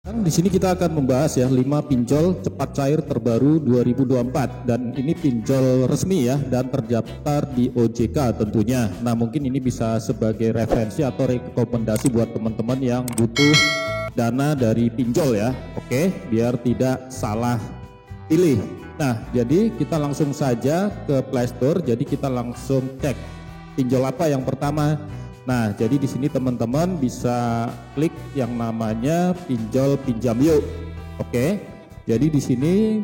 Di sini kita akan membahas ya 5 pinjol cepat cair terbaru 2024 dan ini pinjol resmi ya dan terdaftar di OJK tentunya. Nah, mungkin ini bisa sebagai referensi atau rekomendasi buat teman-teman yang butuh dana dari pinjol ya. Oke, biar tidak salah pilih. Nah, jadi kita langsung saja ke Play Store. Jadi kita langsung cek pinjol apa yang pertama. Nah, jadi di sini teman-teman bisa klik yang namanya pinjol pinjam yuk. Oke. Jadi di sini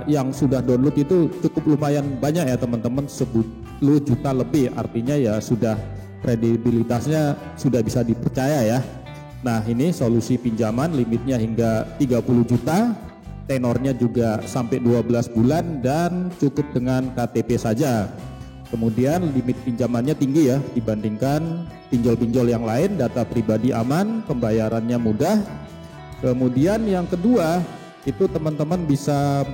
yang sudah download itu cukup lumayan banyak ya teman-teman, 10 juta lebih. Artinya ya sudah kredibilitasnya sudah bisa dipercaya ya. Nah, ini solusi pinjaman limitnya hingga 30 juta, tenornya juga sampai 12 bulan dan cukup dengan KTP saja. Kemudian limit pinjamannya tinggi ya dibandingkan pinjol-pinjol yang lain, data pribadi aman, pembayarannya mudah. Kemudian yang kedua itu teman-teman bisa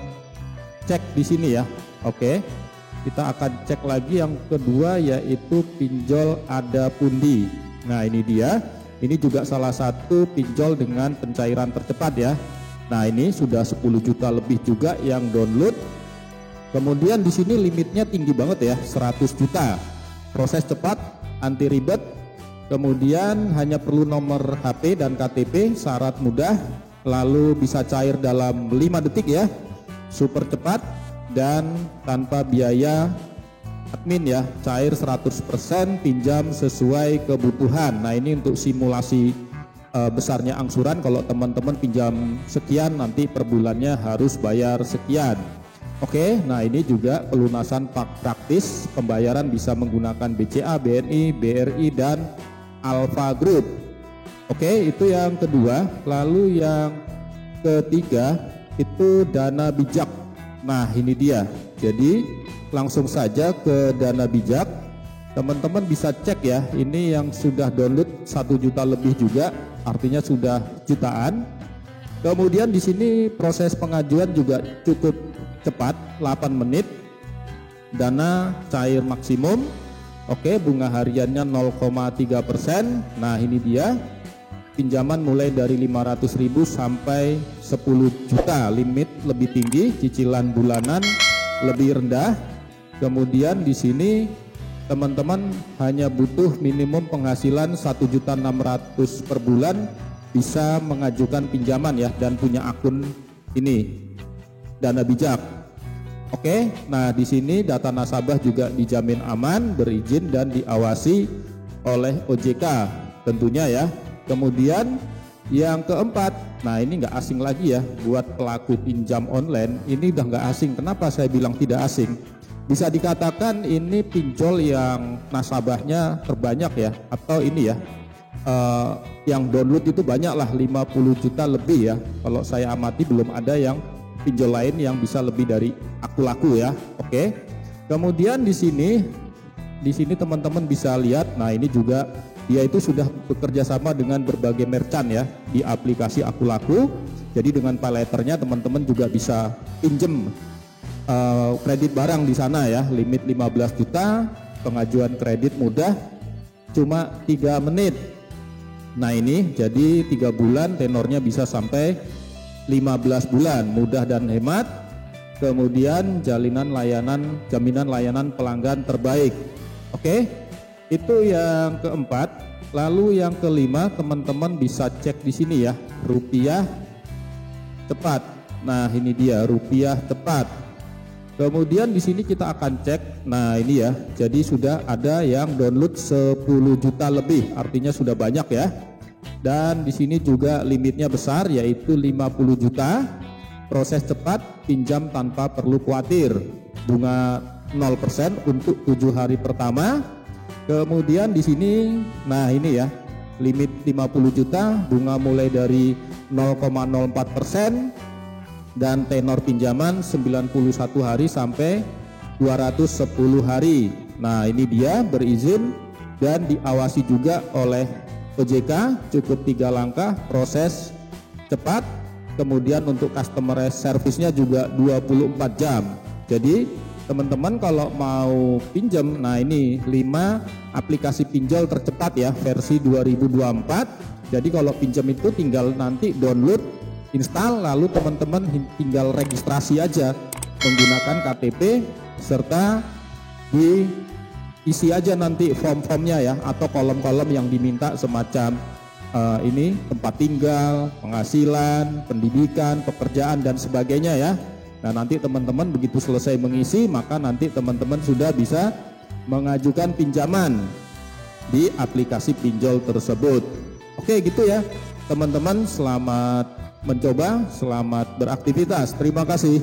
cek di sini ya. Oke. Kita akan cek lagi yang kedua yaitu pinjol Ada Pundi. Nah, ini dia. Ini juga salah satu pinjol dengan pencairan tercepat ya. Nah, ini sudah 10 juta lebih juga yang download. Kemudian di sini limitnya tinggi banget ya, 100 juta. Proses cepat, anti ribet. Kemudian hanya perlu nomor HP dan KTP, syarat mudah, lalu bisa cair dalam 5 detik ya. Super cepat dan tanpa biaya admin ya. Cair 100%, pinjam sesuai kebutuhan. Nah, ini untuk simulasi besarnya angsuran. Kalau teman-teman pinjam sekian, nanti per bulannya harus bayar sekian. Oke, nah ini juga pelunasan praktis, pembayaran bisa menggunakan BCA, BNI, BRI, dan Alfa Group. Oke, itu yang kedua. Lalu yang ketiga itu Dana Bijak. Nah, ini dia. Jadi langsung saja ke Dana Bijak. Teman-teman bisa cek ya, ini yang sudah download 1 juta lebih juga, artinya sudah jutaan. Kemudian di sini proses pengajuan juga cukup cepat, 8 menit, dana cair maksimum. Oke, bunga hariannya 0,3%. Nah, ini dia pinjaman mulai dari 500.000 sampai 10 juta, limit lebih tinggi, cicilan bulanan lebih rendah. Kemudian di sini teman-teman hanya butuh minimum penghasilan 1.600.000 per bulan bisa mengajukan pinjaman ya dan punya akun ini Dana Bijak. Oke, nah di sini data nasabah juga dijamin aman, berizin dan diawasi oleh OJK tentunya ya. Kemudian yang keempat, nah ini nggak asing lagi ya buat pelaku pinjam online, ini udah nggak asing. Kenapa saya bilang tidak asing? Bisa dikatakan ini pinjol yang nasabahnya terbanyak ya, atau ini ya yang download itu banyak lah, 50 juta lebih ya. Kalau saya amati belum ada yang pinjol lain yang bisa lebih dari aku laku ya. Oke. Kemudian di sini teman-teman bisa lihat, nah ini juga dia itu sudah bekerja sama dengan berbagai merchant ya di aplikasi aku laku. Jadi dengan payletternya teman-teman juga bisa pinjem kredit barang di sana ya, limit 15 juta, pengajuan kredit mudah cuma 3 menit. Nah, ini jadi 3 bulan, tenornya bisa sampai 15 bulan, mudah dan hemat. Kemudian jaminan layanan pelanggan terbaik. Oke, itu yang keempat. Lalu yang kelima, teman-teman bisa cek di sini ya, rupiah cepat. Nah, ini dia rupiah cepat. Kemudian di sini kita akan cek. Nah, ini ya. Jadi sudah ada yang download 10 juta lebih, artinya sudah banyak ya. Dan di sini juga limitnya besar yaitu 50 juta. Proses cepat, pinjam tanpa perlu khawatir. Bunga 0% untuk 7 hari pertama. Kemudian di sini, nah ini ya, limit 50 juta, bunga mulai dari 0,04% dan tenor pinjaman 91 hari sampai 210 hari. Nah, ini dia, berizin dan diawasi juga oleh OJK, cukup 3 langkah, proses cepat. Kemudian untuk customer service-nya juga 24 jam. Jadi teman-teman kalau mau pinjam, nah ini 5 aplikasi pinjol tercepat ya versi 2024 Jadi kalau pinjam itu tinggal nanti download, install, lalu teman-teman tinggal registrasi aja menggunakan KTP serta diisi aja nanti form-formnya ya, atau kolom-kolom yang diminta semacam ini tempat tinggal, penghasilan, pendidikan, pekerjaan dan sebagainya ya. Nah nanti teman-teman begitu selesai mengisi, maka nanti teman-teman sudah bisa mengajukan pinjaman di aplikasi pinjol tersebut. Oke gitu ya teman-teman, selamat mencoba, selamat beraktivitas. Terima kasih.